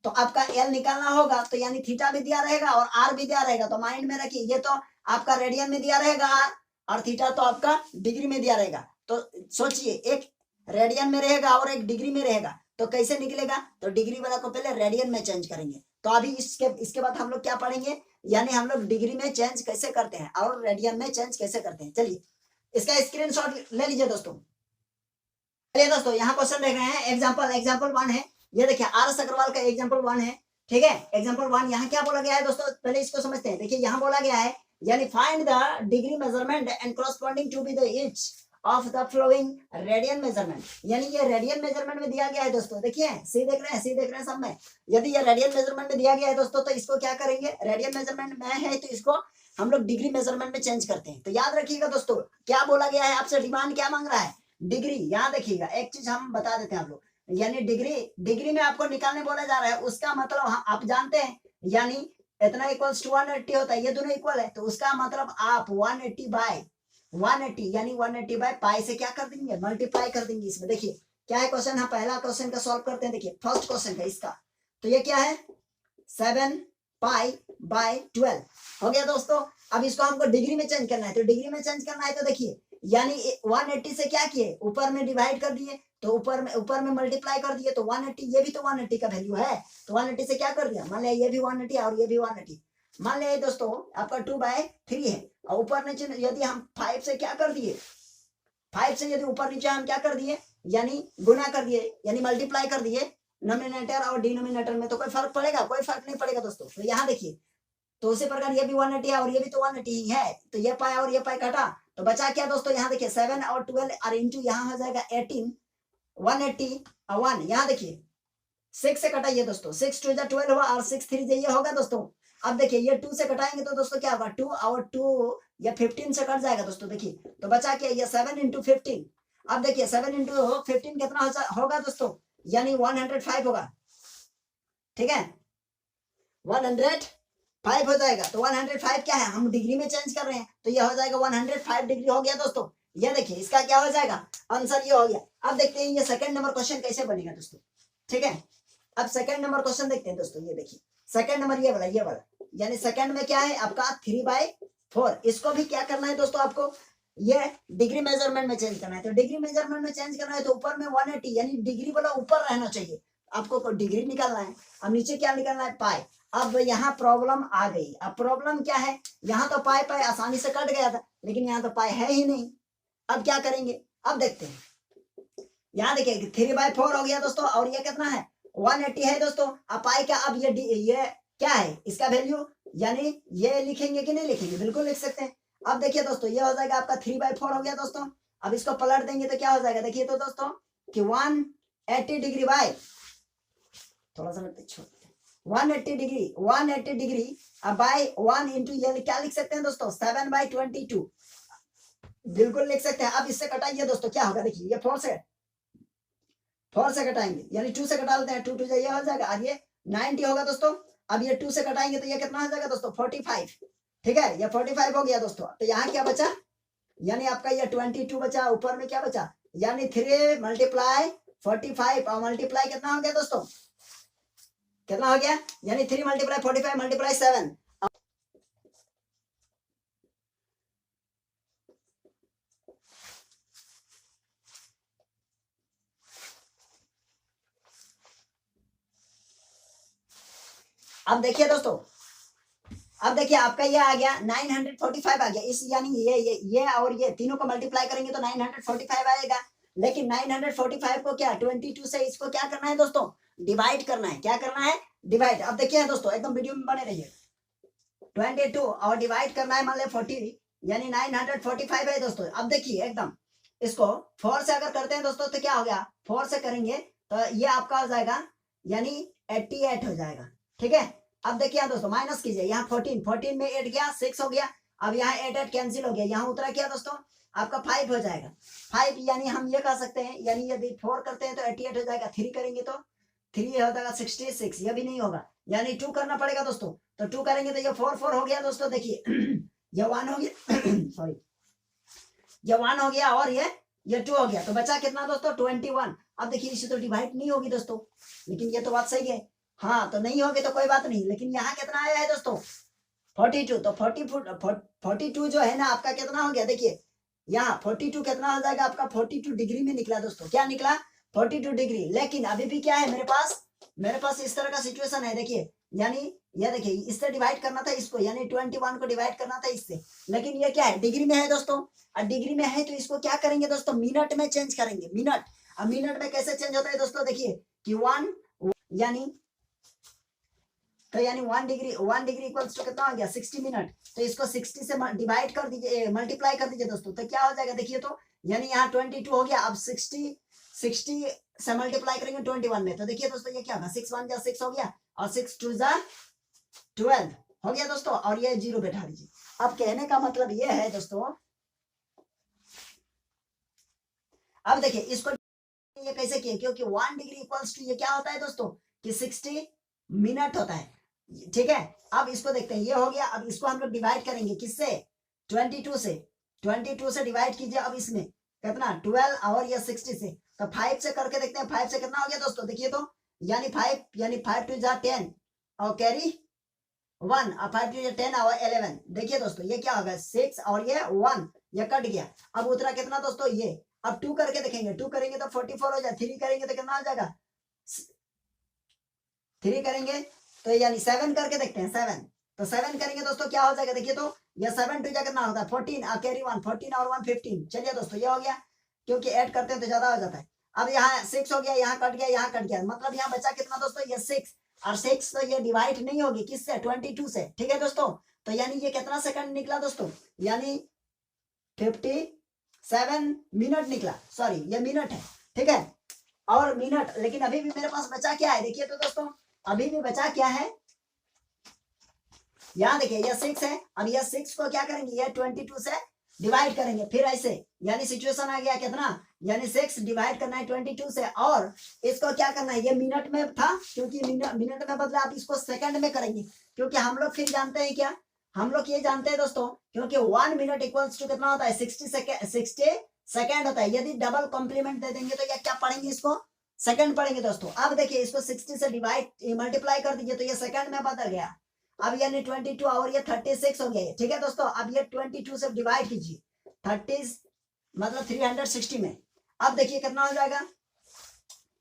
Speaker 1: तो आपका L निकालना होगा तो यानी थीटा भी दिया रहेगा और R भी दिया रहेगा, तो माइंड में रखिए ये तो आपका रेडियन में दिया रहेगा R, और थीटा तो आपका डिग्री में दिया रहेगा। तो सोचिए, एक रेडियन में रहेगा और एक डिग्री में रहेगा, तो कैसे निकलेगा, तो डिग्री वाला को पहले रेडियन में चेंज करेंगे। तो अभी इसके बाद हम लोग क्या पढ़ेंगे, यानी हम लोग डिग्री में चेंज कैसे करते हैं और रेडियन में चेंज कैसे करते हैं। चलिए इसका स्क्रीनशॉट ले लीजिए दोस्तों। चलिए दोस्तों, यहाँ क्वेश्चन देख रहे हैं, एग्जाम्पल 1 है, ये देखिए RS अग्रवाल का एग्जाम्पल 1 है, ठीक है। एग्जाम्पल 1 यहाँ क्या बोला गया है दोस्तों, पहले इसको समझते हैं। देखिए यहाँ बोला गया है, यानी find the degree measurement and corresponding to be the each of the following radian measurement, यानी ये रेडियन मेजरमेंट में दिया गया है दोस्तों। देखिए सी देख रहे हैं सब में, यदि ये रेडियन मेजरमेंट में दिया गया है दोस्तों, तो इसको क्या करेंगे, रेडियन मेजरमेंट में है तो इसको हम लोग डिग्री मेजरमेंट में चेंज करते हैं। तो याद रखिएगा दोस्तों, क्या बोला गया है, आपसे डिमांड क्या मांग रहा है, डिग्री। यहाँ देखिएगा एक चीज हम बता देते हैं आप लोग, यानी डिग्री में आपको निकालने बोला जा रहा है, उसका मतलब आप जानते हैं, यानी इतना इक्वल्स टू 180 होता है, ये दोनों इक्वल है, तो उसका मतलब आप 180 बाय 180 यानी 180 बाय पाई से क्या कर देंगे, मल्टीप्लाई कर देंगे। इसमें देखिए क्या है क्वेश्चन, हम पहला क्वेश्चन का सॉल्व करते हैं। देखिए फर्स्ट क्वेश्चन का इसका, तो ये क्या है 7 पाई बाय 12 हो गया दोस्तों। अब इसको हमको डिग्री में चेंज करना है, तो डिग्री में चेंज करना है तो देखिए यानी 180 से क्या किए, ऊपर में डिवाइड कर दिए, तो ऊपर में मल्टीप्लाई कर दिए, तो 180, ये भी तो 180 का वैल्यू है, तो 180 से क्या कर दिया, मान लिया ये भी 180 और ये भी 180, मान लिया दोस्तों आपका 2/3 है, और ऊपर नीचे यदि हम 5 से क्या कर दिए, 5 से यदि ऊपर नीचे हम क्या कर दिए, यानी गुना कर दिए, यानी मल्टीप्लाई कर दिए नोमिनेटर और डिनोमिनेटर में, तो कोई फर्क पड़ेगा, कोई फर्क नहीं पड़ेगा दोस्तों। तो यहाँ देखिए, तो उसी प्रकार ये भी 180 है और ये भी तो 180 ही है, तो ये पाई और ये पाई काटा, तो बचा क्या दोस्तों, यहाँ देखिए 7 और 12 और इंटू यहाँ हो जाएगा 18, 180 और 1, यहाँ देखिए 6 से कटाइए दोस्तों, 6 2 12 हुआ और 6 3 ये होगा दोस्तों। अब देखिए ये 2 से कटाएंगे तो दोस्तों क्या होगा, 2 और 2 या 15 से कट जाएगा दोस्तों। देखिए तो बचा क्या, ये 7 इंटू 15, अब देखिए 7 इंटू 15 कितना होगा दोस्तों, यानी 105 होगा, ठीक है 105 हो जाएगा। तो 105 क्या है, हम डिग्री में चेंज कर रहे हैं, तो ये हो जाएगा 105 डिग्री हो गया दोस्तों। ये देखिए इसका क्या हो जाएगा, आंसर ये हो गया। अब देखते हैं ये सेकंड नंबर क्वेश्चन कैसे बनेगा दोस्तों, ठीक है। अब सेकंड नंबर क्वेश्चन देखते हैं दोस्तों, ये देखिए सेकंड नंबर ये वाला, यानी सेकंड में क्या है आपका 3/4, इसको भी क्या करना है दोस्तों, आपको ये डिग्री मेजरमेंट में चेंज करना है। तो डिग्री मेजरमेंट में चेंज करना है तो ऊपर में 180 यानी डिग्री वाला ऊपर रहना चाहिए, आपको डिग्री निकालना है, अब नीचे क्या निकालना है, पाई। अब यहाँ प्रॉब्लम आ गई, अब प्रॉब्लम क्या है, यहाँ तो पाई पाई आसानी से कट गया था, लेकिन यहाँ तो पाई है ही नहीं। अब क्या करेंगे, अब देखते हैं, यहाँ देखिए 3/4 हो गया दोस्तों, और ये कितना है 180 है दोस्तों। अब पाई का, अब ये क्या है इसका वैल्यू, यानी ये लिखेंगे कि नहीं लिखेंगे, बिल्कुल लिख सकते हैं। अब देखिए दोस्तों ये हो जाएगा आपका 3/4 हो गया दोस्तों। अब इसको पलट देंगे तो क्या हो जाएगा, देखिए तो दोस्तों कि 180 डिग्री बाय, थोड़ा सा 180 डिग्री बाय 1 इंटू ये क्या लिख सकते हैं दोस्तों, 7/22, बिल्कुल लिख सकते हैं। अब इससे कटाइए दोस्तों, क्या होगा देखिए, ये 4 से कटाएंगे, यानी 2 से कटा लेते हैं, 2 2 ये हो जाएगा, और ये 90 होगा दोस्तों। अब ये 2 से कटाएंगे तो ये कितना हो जाएगा दोस्तों, 45, ठीक है, ये 45 हो गया दोस्तों। तो यहाँ क्या बचा, यानी आपका ये 22 बचा, ऊपर में क्या बचा, यानी 3 मल्टीप्लाई 45 और मल्टीप्लाई कितना हो गया दोस्तों, कितना हो गया, यानी 3 मल्टीप्लाई 45 मल्टीप्लाई 7। अब देखिए दोस्तों, अब देखिए आपका ये आ गया 945 आ गया, इस यानी ये और ये तीनों को मल्टीप्लाई करेंगे तो 945 आएगा। लेकिन 945 को क्या 22 से इसको क्या करना है दोस्तों, डिवाइड करना है, क्या करना है, डिवाइड। अब देखिए दोस्तों एकदम वीडियो में बने रहिए, 22 और डिवाइड करना है मान ले 40, यानी 945 है दोस्तों। अब देखिए एकदम इसको 4 से अगर करते हैं दोस्तों तो क्या हो गया, 4 से करेंगे तो ये आपका हो जाएगा यानी 88 हो जाएगा, ठीक है। अब देखिए दोस्तों माइनस कीजिए, यहाँ 14 में 8 गया 6 हो गया, अब यहाँ 8 कैंसिल हो गया, यहाँ उतरा क्या दोस्तों आपका 5 हो जाएगा, 5 यानी हम ये कह सकते हैं, यानी यदि 4 करते हैं तो 88 हो जाएगा, 3 करेंगे तो 3 हो जाएगा 66, ये भी नहीं होगा, यानी 2 करना पड़ेगा दोस्तों। तो 2 करेंगे तो ये 4 हो गया दोस्तों, देखिए ये 1 हो गया सॉरी ये 1 हो गया और ये 2 हो गया, तो बचा कितना दोस्तों 21। अब देखिए इसे तो डिवाइड नहीं होगी दोस्तों, लेकिन ये तो बात सही है, हाँ तो नहीं होगी तो कोई बात नहीं, लेकिन यहाँ कितना आया है दोस्तों 42, तो 42 जो है ना आपका कितना हो गया, देखिए यहाँ 42 कितना हो जाएगा आपका 42 डिग्री में निकला दोस्तों, क्या निकला 42 डिग्री। लेकिन अभी भी क्या है मेरे पास इस तरह का सिचुएशन है, देखिए यानी ये देखिए इससे डिवाइड करना था इसको, यानी 21 को डिवाइड करना था इससे, लेकिन ये क्या है डिग्री में है दोस्तों, और डिग्री में है तो इसको क्या करेंगे दोस्तों मिनट में चेंज करेंगे, मिनट। अब मिनट में कैसे चेंज होता है दोस्तों, देखिए कि 1 यानी 1 डिग्री इक्वल्स टू कितना हो गया 60 मिनट, तो इसको 60 से डिवाइड कर दीजिए, मल्टीप्लाई कर दीजिए दोस्तों, तो क्या हो जाएगा देखिए तो, यानी यहाँ 22 हो गया, अब 60 से मल्टीप्लाई करेंगे 21 में, तो देखिए दोस्तों ये क्या होगा 6 1 6 हो गया और 6 2 12 हो गया दोस्तों, और ये 0 बैठा दीजिए। अब कहने का मतलब ये है दोस्तों, अब देखिए इसको ये कैसे किए, क्योंकि 1 डिग्री इक्वल्स टू ये क्या होता है दोस्तों कि 60 मिनट होता है, ठीक है, अब इसको देखते हैं, ये हो गया। अब इसको हम लोग डिवाइड करेंगे किससे, 22 से। 22 से डिवाइड कीजिए। अब इसमें कितना 12 और ये 60 से, तो 5 से करके देखते हैं 5 से कितना हो गया दोस्तों, देखिए तो, यानी 5 टू जा 10 और कैरी 1 और 5 टू जा 10 और 11। देखिए दोस्तों ये क्या होगा 6 और ये 1, ये कट गया। अब उतरा कितना दोस्तों ये, अब 2 करके देखेंगे, 2 करेंगे तो 44 हो जाए, 3 करेंगे तो कितना हो जाएगा, 3 करेंगे तो यानी 7 करके देखते हैं, 7 तो 7 करेंगे दोस्तों क्या हो जाएगा, देखिए तो ये 7 टू जा कितना होता है 14 और कैरी 1, 14 और 1 15। चलिए दोस्तों ये हो गया, क्योंकि ऐड करते हैं तो ज्यादा हो जाता है। अब यहाँ 6 हो गया, यहाँ कट गया, यहाँ कट गया, मतलब यहाँ बचा कितना दोस्तों, ये 6 और 6 तो ये डिवाइड नहीं होगी किससे, 22 से। ठीक है दोस्तों, तो यानी ये कितना सेकंड निकला दोस्तों, यानी 57 मिनट निकला, सॉरी ये मिनट है, ठीक है, और मिनट। लेकिन अभी भी मेरे पास बचा क्या है, देखिए तो दोस्तों अभी भी बचा क्या है, यहाँ देखिए ये 6 है। अब ये 6 को क्या करेंगे, ये 22 से डिवाइड करेंगे, फिर ऐसे, यानी सिचुएशन आ गया कितना, यानी 6 डिवाइड करना है 22 से, और इसको क्या करना है, ये मिनट में था क्योंकि मिनट में बदला, आप इसको सेकंड में करेंगे, क्योंकि हम लोग फिर जानते हैं क्या, हम लोग ये जानते हैं दोस्तों, क्योंकि 1 मिनट इक्वल्स टू कितना होता है 60 सेकेंड होता है। यदि डबल कॉम्प्लीमेंट दे देंगे तो ये क्या पढ़ेंगे, इसको सेकंड पढ़ेंगे दोस्तों। अब देखिए इसको 60 से डिवाइड मल्टीप्लाई कर दीजिए तो ये सेकंड में बदल गया। अब यानी 22 और ये 36 हो गया, ठीक है दोस्तों। अब ये 22 से डिवाइड कीजिए 30 मतलब 360 में। अब देखिए कितना हो जाएगा,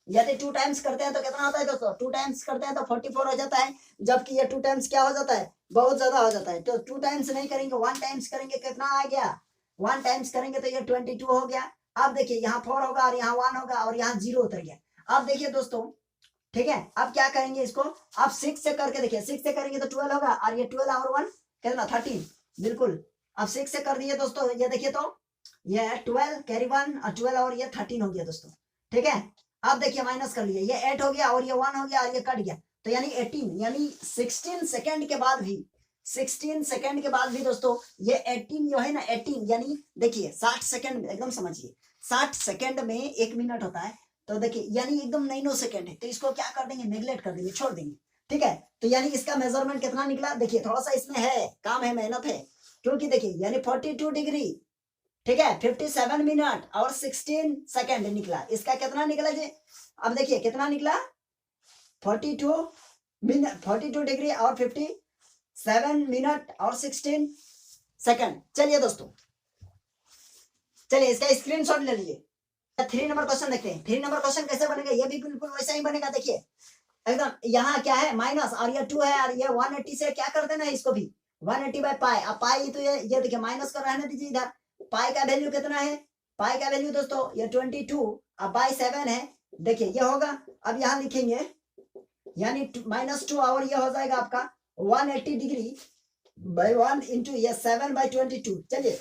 Speaker 1: यदि 2 टाइम्स करते हैं तो कितना होता है दोस्तों, 2 टाइम्स करते हैं तो 44 हो जाता है, जबकि ये 2 टाइम्स क्या हो जाता है, बहुत ज्यादा हो जाता है। तो 2 टाइम्स नहीं करेंगे, 1 टाइम्स करेंगे, कितना आ गया, 1 टाइम्स करेंगे तो ये 22 हो गया। अब देखिए यहाँ 4 होगा और यहाँ 1 होगा और यहाँ 0 उतर गया। अब देखिए दोस्तों, ठीक है, अब क्या करेंगे इसको, आप 6 से करके देखिए, 6 से करेंगे तो 12 होगा, और ये 12 और 1 कितना 13, बिल्कुल। अब 6 से कर दिए दोस्तों, ये देखिए तो ये 12 कैरी 1 और 12 और ये 13 हो गया दोस्तों, ठीक है। अब देखिए माइनस कर लिए, ये 8 हो गया और ये 1 हो गया और ये कट गया, तो यानी 18, यानी 16 सेकंड के बाद भी, 16 सेकंड के बाद भी दोस्तों ये 18 जो है ना, 18 यानी देखिए 60 सेकंड में, एकदम समझिए 60 सेकंड में 1 मिनट होता है, तो देखिए यानी एकदम 9 सेकंड है, तो इसको क्या कर देंगे, नेग्लेक्ट कर देंगे, छोड़ देंगे, ठीक है। तो यानी इसका मेजरमेंट कितना निकला, देखिए थोड़ा सा इसमें है काम है, मेहनत है, क्योंकि देखिए यानी 42 डिग्री, ठीक है, 57 मिनट और 16 सेकंड निकला। इसका कितना निकला जी, अब देखिए कितना निकला, 42 मिनट, 42 डिग्री और 57 मिनट और 16 सेकंड। चलिए दोस्तों, चलिए इसका स्क्रीनशॉट ले लीजिए। 3 नंबर क्वेश्चन देखते हैं, 3 नंबर क्वेश्चन कैसे बनेगा, ये भी बिल्कुल वैसा ही बनेगा। देखिए एकदम यहाँ क्या है माइनस, और ये 2 है, और ये 180 से क्या कर देना है इसको भी 180 बाय पाई। अब पाई तो ये देखिए माइनस कर रहने दीजिए इधर। पाई का वैल्यू कितना है, पाई का वैल्यू दोस्तों ये 22 अब बाय 7 है, देखिए ये होगा। अब यहाँ लिखेंगे यानी -2 और ये हो जाएगा आपका 180 डिग्री बाय 1 इंटू ये 7 बाय 22। चलिए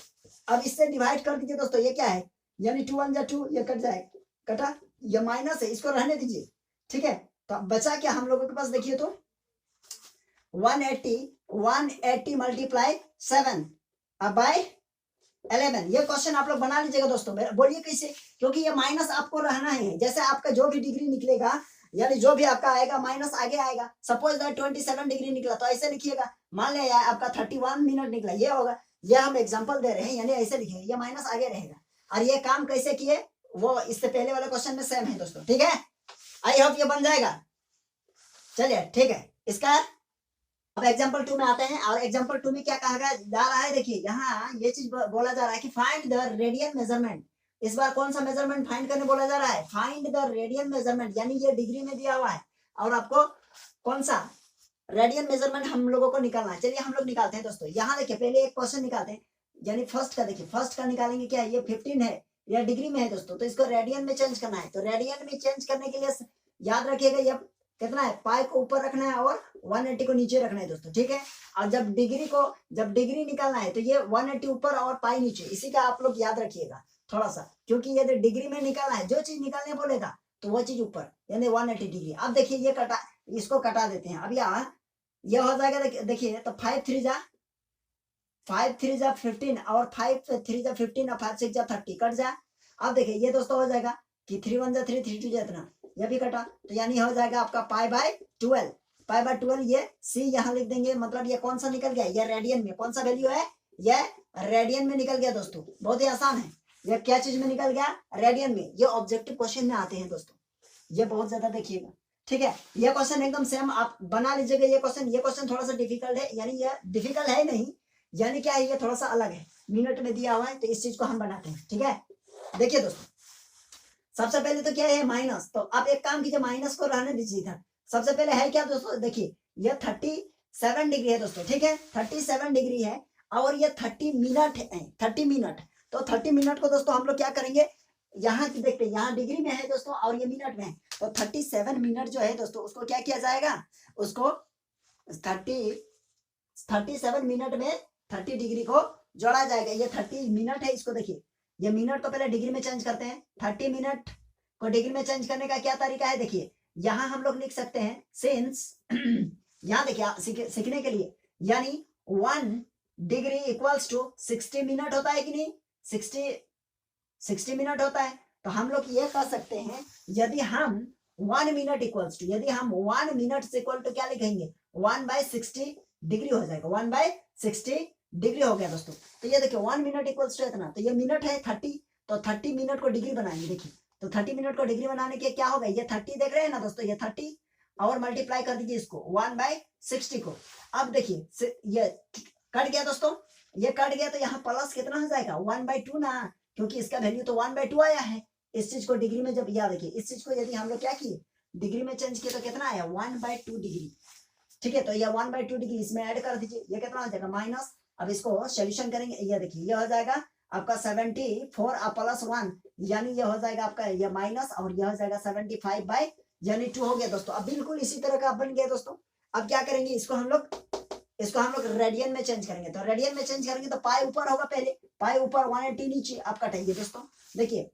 Speaker 1: अब इससे डिवाइड कर दीजिए दोस्तों, ये क्या है, यानी 2 1 जा 2, ये कट जाए, कटा, ये माइनस है, इसको रहने दीजिए, ठीक है। तो बचा क्या हम लोगों के पास, देखिए तो 180 मल्टीप्लाई 7 अब बाय 11। ये क्वेश्चन आप लोग बना लीजिएगा दोस्तों, बोलिए कैसे, क्योंकि ये माइनस आपको रहना है, जैसे आपका जो भी डिग्री निकलेगा, यानी जो भी आपका आएगा माइनस आगे आएगा। सपोज दैट 27 डिग्री निकला तो ऐसे लिखिएगा, मान लिया आपका 31 मिनट निकला, ये होगा, ये हम एग्जांपल दे रहे हैं, यानी ऐसे लिखेंगे, ये माइनस आगे रहेगा। और ये काम कैसे किए वो इससे पहले वाले क्वेश्चन में सेम है दोस्तों, ठीक है। आई होप ये बन जाएगा। चलिए ठीक है, इसका अब एग्जांपल 2 में आते हैं, और एग्जांपल 2 में क्या कहा जा रहा है, देखिए यहाँ ये चीज बोला जा रहा है कि फाइंड द रेडियन मेजरमेंट। इस बार कौन सा मेजरमेंट फाइंड करने बोला जा रहा है, फाइंड द रेडियन मेजरमेंट, यानी ये डिग्री में दिया हुआ है और आपको कौन सा रेडियन मेजरमेंट हम लोगों को निकालना है। चलिए हम लोग निकालते हैं दोस्तों। यहाँ देखिए पहले एक क्वेश्चन निकालते हैं, यानी फर्स्ट का देखिए, फर्स्ट का निकालेंगे क्या, ये 15 है, या डिग्री में है दोस्तों, तो इसको रेडियन में चेंज करना है। तो रेडियन में चेंज करने के लिए याद रखिएगा ये कितना है, पाई को ऊपर रखना है और 180 को नीचे रखना है दोस्तों, ठीक है। और जब डिग्री निकालना है तो ये 180 ऊपर और पाई नीचे, इसी का आप लोग याद रखिएगा थोड़ा सा, क्योंकि ये डिग्री में निकालना है, जो चीज निकालने बोलेगा तो वो चीज ऊपर, यानी 180 डिग्री। अब देखिए ये कटा, इसको कटा देते हैं। अब यहाँ ये हो जाएगा, देखिए तो 5 3 जा 15 और 5 3 जा 15 और 5 6 जा 30 कट जा। अब देखिए ये दोस्तों हो जाएगा कि 3 1 जा 3 3 2 जा इतना, यह भी कटा, तो यानी हो जाएगा आपका पाई बाय 12। पाई बाय 12, ये सी यहाँ लिख देंगे, मतलब ये कौन सा निकल गया, ये रेडियन में कौन सा वैल्यू है, ये रेडियन में निकल गया दोस्तों। बहुत ही आसान है, ये क्या चीज में निकल गया, रेडियन में। ये ऑब्जेक्टिव क्वेश्चन में आते हैं दोस्तों, ये बहुत ज्यादा देखिएगा, ठीक है। ये क्वेश्चन एकदम सेम आप बना लीजिएगा। ये क्वेश्चन थोड़ा सा डिफिकल्ट है, यानी ये डिफिकल्ट है नहीं, यानी क्या है, ये थोड़ा सा अलग है, मिनट में दिया हुआ है, तो इस चीज को हम बनाते हैं, ठीक है। देखिए दोस्तों, सबसे पहले तो क्या है, माइनस। तो आप एक काम कीजिए, माइनस को रहने दीजिए इधर। सबसे पहले है क्या दोस्तों, देखिए ये 37 डिग्री है दोस्तों, ठीक है, 37 डिग्री है, और ये 30 मिनट है, 30 मिनट। तो 30 मिनट को दोस्तों हम लोग क्या करेंगे, यहाँ की देखते हैं, यहाँ डिग्री में है दोस्तों और ये मिनट में है। तो 37 मिनट जो है दोस्तों, उसको क्या किया जाएगा, उसको 37 मिनट में 30 डिग्री को जोड़ा जाएगा। ये 30 मिनट है, इसको देखिए, ये मिनट को पहले डिग्री में चेंज करते हैं। 30 मिनट को डिग्री में चेंज करने का क्या तरीका है, देखिए यहाँ हम लोग लिख सकते हैं सिंस यहाँ देखिए सीखने के लिए, यानी 1 डिग्री इक्वल्स टू 60 मिनट होता है कि नहीं, 60 मिनट होता है। तो हम लोग ये कह सकते हैं, यदि हम 1 मिनट इक्वल्स टू, यदि हम 1 मिनट से इक्वल टू क्या लिखेंगे, 1/60 डिग्री हो जाएगा, 1/60 डिग्री हो गया दोस्तों। तो ये देखिए 1 मिनट इक्वल्स टू इतना, तो ये मिनट है 30, तो 30 मिनट को डिग्री बनाएंगे। देखिए तो 30 मिनट को डिग्री बनाने के क्या होगा, ये 30 देख रहे हैं ना दोस्तों, ये 30 और मल्टीप्लाई कर दीजिए इसको 1/60 को। अब देखिए ये कट गया दोस्तों, ये कट गया, तो यहाँ प्लस कितना हो जाएगा, 1/2 ना, क्योंकि इसका वैल्यू तो 1/2 आया है। इस चीज को डिग्री में जब, याद देखिए इस चीज को यदि हम लोग क्या किए, डिग्री में चेंज किए, तो कितना आया, 1/2 डिग्री, ठीक है। तो ये 1/2 डिग्री इसमें ऐड कर दीजिए, ये कितना हो जाएगा, माइनस। अब इसको सोल्यूशन करेंगे, ये देखिए ये हो जाएगा आपका 74 प्लस 1, यानी ये हो जाएगा आपका ये माइनस, और ये हो जाएगा 75 यानी 2 हो गया दोस्तों। अब बिल्कुल इसी तरह का बन गया दोस्तों। अब क्या करेंगे, इसको हम लोग रेडियन में चेंज करेंगे। तो रेडियन में चेंज करेंगे तो पाई ऊपर होगा, पहले पाई ऊपर, 180 नीचे। आप कटाइए दोस्तों, देखिए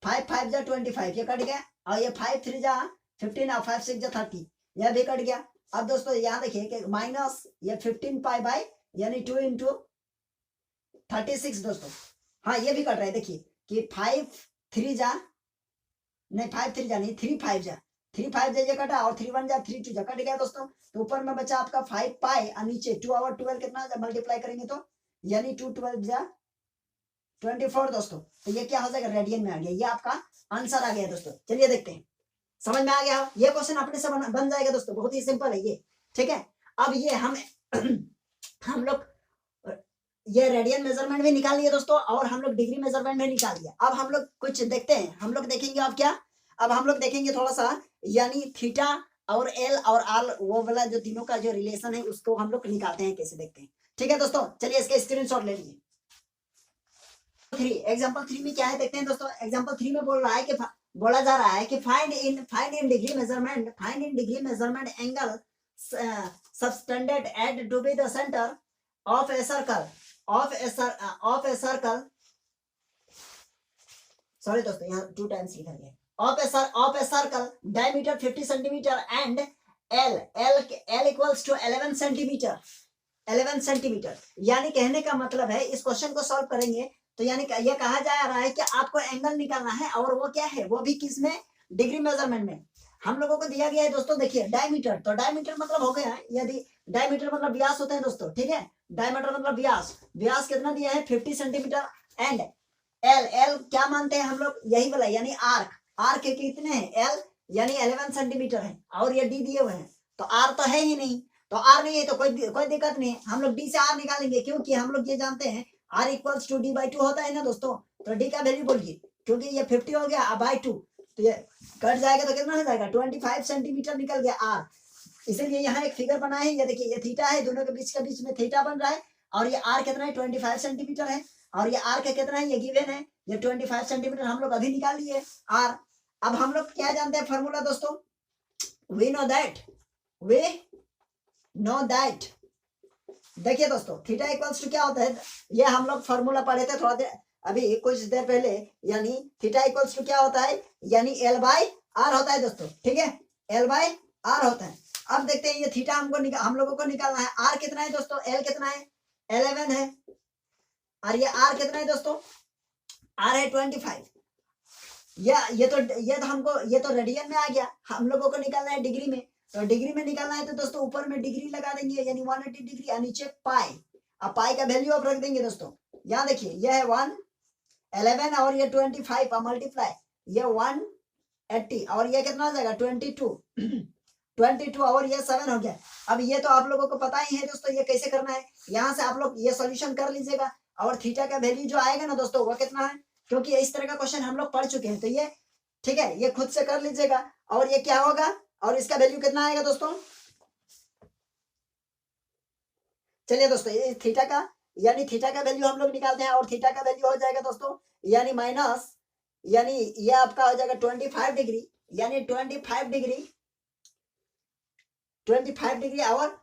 Speaker 1: 5 ये कट गया, और ये 5 3 जा 15 और 5 6 जा 30, यह भी कट गया। अब दोस्तों यहाँ देखिए कि माइनस ये 15 पाई बाई यानी 2 × 36 दोस्तों। हाँ ये भी कट रहा है, देखिए कि 5 3 जा नहीं, 5 3 जा नहीं, 3 5 जा, 3 5 जा ये कटा, और 3 1 जा 3 2 जा, कट गया दोस्तों। तो ऊपर में बचा आपका 5 पाई, और नीचे 2 और 12 कितना जा, मल्टीप्लाई करेंगे तो यानी 2 12 जा 24 दोस्तों। तो ये क्या हो जाएगा, रेडियन में आ गया, ये आपका आंसर आ गया दोस्तों। चलिए देखते हैं, समझ में आ गया, ये क्वेश्चन अपने से बन जाएगा दोस्तों, बहुत ही सिंपल है ये, ठीक है। अब ये हम लोग ये रेडियन मेजरमेंट भी निकाल लिए दोस्तों, और हम लोग डिग्री मेजरमेंट भी निकाल लिया। अब हम लोग कुछ देखते हैं, हम लोग देखेंगे अब क्या, अब हम लोग देखेंगे थोड़ा सा, यानी थीटा और एल और आर, वो वाला जो तीनों का जो रिलेशन है, उसको हम लोग निकालते हैं, कैसे देखते हैं, ठीक है दोस्तों। चलिए इसका स्क्रीनशॉट ले लीजिए। 3 एग्जांपल 3 में क्या है देखते हैं दोस्तों। एग्जांपल 3 में बोला जा रहा है कि find in degree measurement angle subtended at to be the centre of a circle sorry दोस्तों, यहाँ 2 टाइम्स लिखा गया, of a circle diameter 50 centimetre and L equals to 11 centimetre. यानी कहने का मतलब है, इस क्वेश्चन को सॉल्व करेंगे तो यानी ये कहा जा रहा है कि आपको एंगल निकालना है, और वो क्या है, वो भी किस में, डिग्री मेजरमेंट में। हम लोगों को दिया गया है दोस्तों, देखिए डायमीटर, तो डायमीटर मतलब हो गया, यदि डायमीटर मतलब व्यास होता है दोस्तों, ठीक है, डायमीटर मतलब व्यास कितना दिया है, 50 सेंटीमीटर, एंड एल क्या मानते हैं हम लोग, यही वाला, यानी आर्क कितने हैं, एल यानी 11 सेंटीमीटर है, और ये डी दिए हुए हैं, तो आर तो है ही नहीं, तो आर नहीं है तो कोई दिक्कत नहीं है, हम लोग डी से आर निकालेंगे, क्योंकि हम लोग ये जानते हैं आर इक्वल्स टू d/2 होता है ना दोस्तों। तो डी का वैल्यू बोलिए, क्योंकि ये 50 हो गया, बाई 2, तो ये कट जाएगा, तो कितना हो जाएगा, 25 सेंटीमीटर निकल गया आर। इसीलिए यहाँ एक फिगर बना है, ये देखिए ये थीटा है, दोनों के बीच में थीटा बन रहा है, और ये आर कितना है, 25 सेंटीमीटर है, और ये आर का कितना है, ये गिवन है, ये 25 सेंटीमीटर हम लोग अभी निकाल लिए आर। अब हम लोग क्या जानते हैं फॉर्मूला दोस्तों, वी नो दैट देखिए दोस्तों, थीटा इक्वल्स टू क्या होता है, ये हम लोग फॉर्मूला पढ़े थे थोड़ा देर अभी कुछ देर पहले, यानी थीटा इक्वल्स टू क्या होता है, यानी L/R होता है दोस्तों, ठीक है, L/R होता है। अब देखते हैं ये थीटा हम लोगों को निकालना है, R कितना है दोस्तों, L कितना है, 11 है, और ये R कितना है दोस्तों, R है 25, ये तो रेडियन में आ गया, हम लोगों को निकालना है डिग्री में। तो डिग्री में निकालना है तो दोस्तों ऊपर में डिग्री लगा देंगे, यानी 180 डिग्री और नीचे पाई। अब पाई का वैल्यू आप रख देंगे दोस्तों। यहाँ देखिए ये है 111 और ये 25 मल्टीप्लाई ये 180 और ये कितना हो जाएगा 22 और ये 7 हो गया। अब ये तो आप लोगों को पता ही है दोस्तों ये कैसे करना है। यहाँ से आप लोग ये सॉल्यूशन कर लीजिएगा और थीटा का वैल्यू जो आएगा ना दोस्तों वो कितना है, क्योंकि इस तरह का क्वेश्चन हम लोग पढ़ चुके हैं। तो ये ठीक है, ये खुद से कर लीजिएगा। और ये क्या होगा और इसका वैल्यू कितना आएगा दोस्तों। चलिए दोस्तों ये थीटा का वैल्यू हम लोग निकालते हैं और थीटा का वैल्यू हो जाएगा दोस्तों यानी माइनस, यानी ये आपका हो जाएगा 25 डिग्री, यानी 25 डिग्री और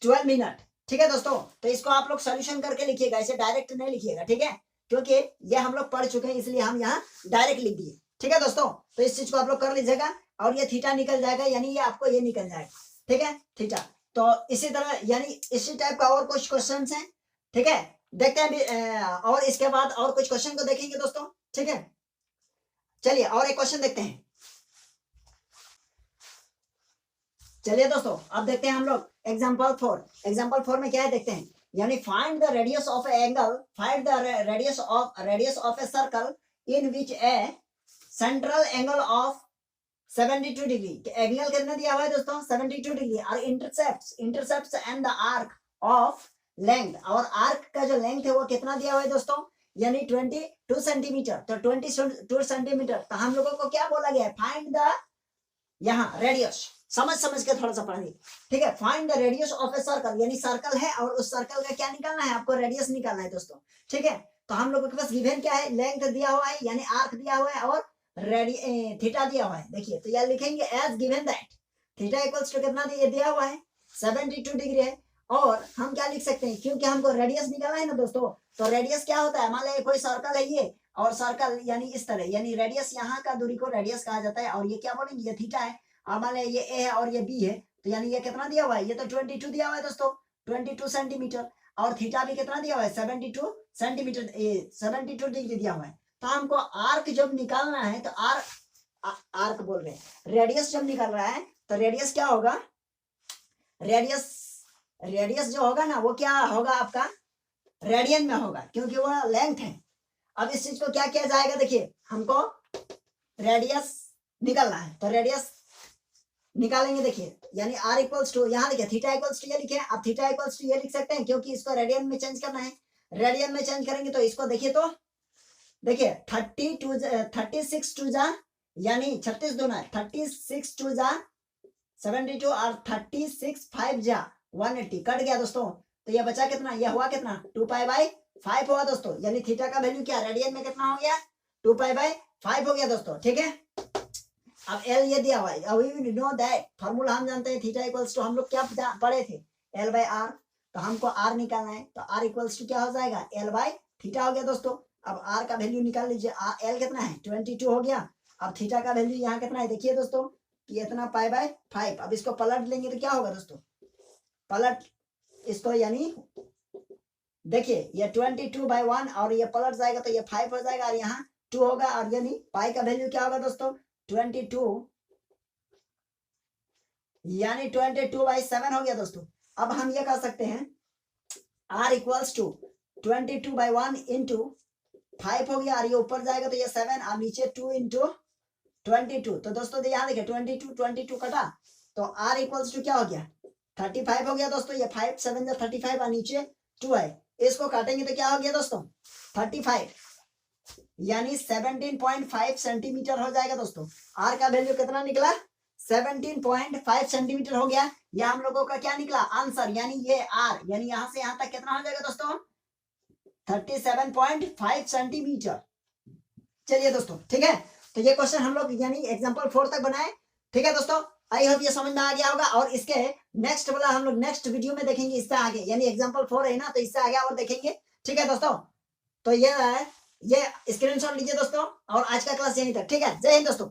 Speaker 1: 12 मिनट। ठीक है दोस्तों, तो इसको आप लोग सॉल्यूशन करके लिखिएगा, इसे डायरेक्ट नहीं लिखिएगा, ठीक है, क्योंकि ये हम लोग पढ़ चुके हैं इसलिए हम यहाँ डायरेक्ट लिख दिए। ठीक है दोस्तों, तो इस चीज को आप लोग कर लीजिएगा और ये थीटा निकल जाएगा, यानी ये आपको ये निकल जाएगा। ठीक है थीटा। तो इसी तरह यानी इसी टाइप का और कुछ क्वेश्चन हैं। ठीक है, देखते हैं और इसके बाद और कुछ क्वेश्चन को देखेंगे दोस्तों। ठीक है, चलिए और एक क्वेश्चन देखते हैं। चलिए दोस्तों अब देखते हैं हम लोग एग्जाम्पल 4 में क्या है देखते हैं, यानी find the radius of angle, find the radius of a circle in which A central angle of 72 degree. Angle कितना दिया हुआ है दोस्तों 72 डिग्री और intercepts and the arc of length, और आर्क का जो लेंथ है वो कितना दिया हुआ है दोस्तों, यानी 22 सेंटीमीटर। तो 22 सेंटीमीटर, तो हम लोगों को क्या बोला गया है, फाइंड द, यहाँ रेडियस समझ के थोड़ा सा पढ़िए। ठीक है, find the radius of a circle, यानी सर्कल है और उस सर्कल का क्या निकालना है, आपको रेडियस निकालना है दोस्तों। ठीक है, तो हम लोगों के पास गिवन क्या है, लेंथ दिया हुआ है यानी आर्क दिया हुआ है और थीटा दिया हुआ है। देखिए तो यह लिखेंगे as given that theta equals to कितना दिया हुआ है 72 डिग्री है। और हम क्या लिख सकते हैं, क्योंकि हमको रेडियस निकालना है ना दोस्तों, तो रेडियस क्या होता है, मान लीजिए कोई सर्कल है ये, और सर्कल यानी इस तरह, यानी रेडियस यहाँ का दूरी को रेडियस कहा जाता है, और ये क्या बोलेंगे, ये थीटा है। और मान लीजिए ये ए है और ये बी है, तो यानी ये कितना दिया हुआ है, ये तो 22 दिया हुआ है दोस्तों, 22 सेंटीमीटर, और थीटा भी कितना दिया हुआ है 72 सेंटीमीटर, 72 डिग्री दिया हुआ है। तो हमको आर्क जब निकालना है, तो आर्क बोल रहे हैं, रेडियस जब निकाल रहा है तो रेडियस क्या होगा, रेडियस जो होगा ना वो क्या होगा आपका रेडियन में होगा, क्योंकि वो लेंथ है। अब इस चीज को क्या किया जाएगा, देखिए हमको रेडियस निकालना है, तो रेडियस निकालेंगे। देखिए यानी r इक्वल्स टू, यहाँ देखिए थीटा इक्वल्स टू ये लिखे, अब थीटा इक्वल्स टू ये लिख सकते हैं, क्योंकि इसको रेडियन में चेंज करना है। रेडियन में चेंज करेंगे तो इसको देखिए, तो देखिए 36 टू जा, यानी 36 दूना 36 टू जा 72 और 36 5 जा 180 कट गया दोस्तों। तो ये बचा कितना, ये हुआ कितना 2π/5 हुआ दोस्तों, यानी थीटा का वैल्यू क्या रेडियन में कितना हो गया 2π/5 हो गया दोस्तों। ठीक है, अब एल ये दिया हुआ है, अब वी नो दैट फार्मूला हम जानते हैं, थीटा इक्वल्स टू हम लोग क्या पढ़े थे L/R, तो हमको R निकालना है, तो R इक्वल्स टू क्या हो जाएगा L/थीटा हो गया दोस्तों। अब R का वैल्यू निकाल लीजिए, L कितना है 22 हो गया। अब थीटा का वैल्यू यहाँ कितना है, देखिए दोस्तों कि इतना π/5। अब इसको पलट लेंगे तो क्या होगा दोस्तों, पलट इसको, यानी देखिए ये 22/1 और ये पलट जाएगा तो ये 5 हो जाएगा और यहाँ 2 होगा, और यानी पाई का वैल्यू क्या होगा दोस्तों 22, यानी 22/7 हो गया दोस्तों। अब हम ये कर सकते हैं R इक्वल्स टू 22/1 इंटू 5 हो गया, और ये ऊपर जाएगा तो ये 7 और नीचे 2 इंटू 22। तो दोस्तों यहाँ देखिए 22 कटा, तो R इक्वल्स टू क्या हो गया 35 हो गया दोस्तों। ये 5 7 35 और नीचे 2 है, इसको काटेंगे तो क्या हो गया दोस्तों 35, यानी 17.5 सेंटीमीटर हो जाएगा दोस्तों। R का वैल्यू कितना निकला 17.5 सेंटीमीटर हो गया। यह हम लोगों का क्या निकला आंसर, यानी ये R, यानी यहाँ से यहाँ तक कितना हो जाएगा दोस्तों 37.5 सेंटीमीटर। चलिए दोस्तों ठीक है, तो ये क्वेश्चन हम लोग यानी एग्जाम्पल 4 तक बनाए। ठीक है दोस्तों, आई होप ये समझ में आ गया होगा, और इसके नेक्स्ट वाला हम लोग नेक्स्ट वीडियो में देखेंगे, इससे आगे, यानी एग्जाम्पल 4 है ना, तो इससे आगे और देखेंगे। ठीक है दोस्तों, तो ये स्क्रीनशॉट लीजिए दोस्तों, और आज का क्लास यहीं तक। ठीक है, जय हिंद दोस्तों।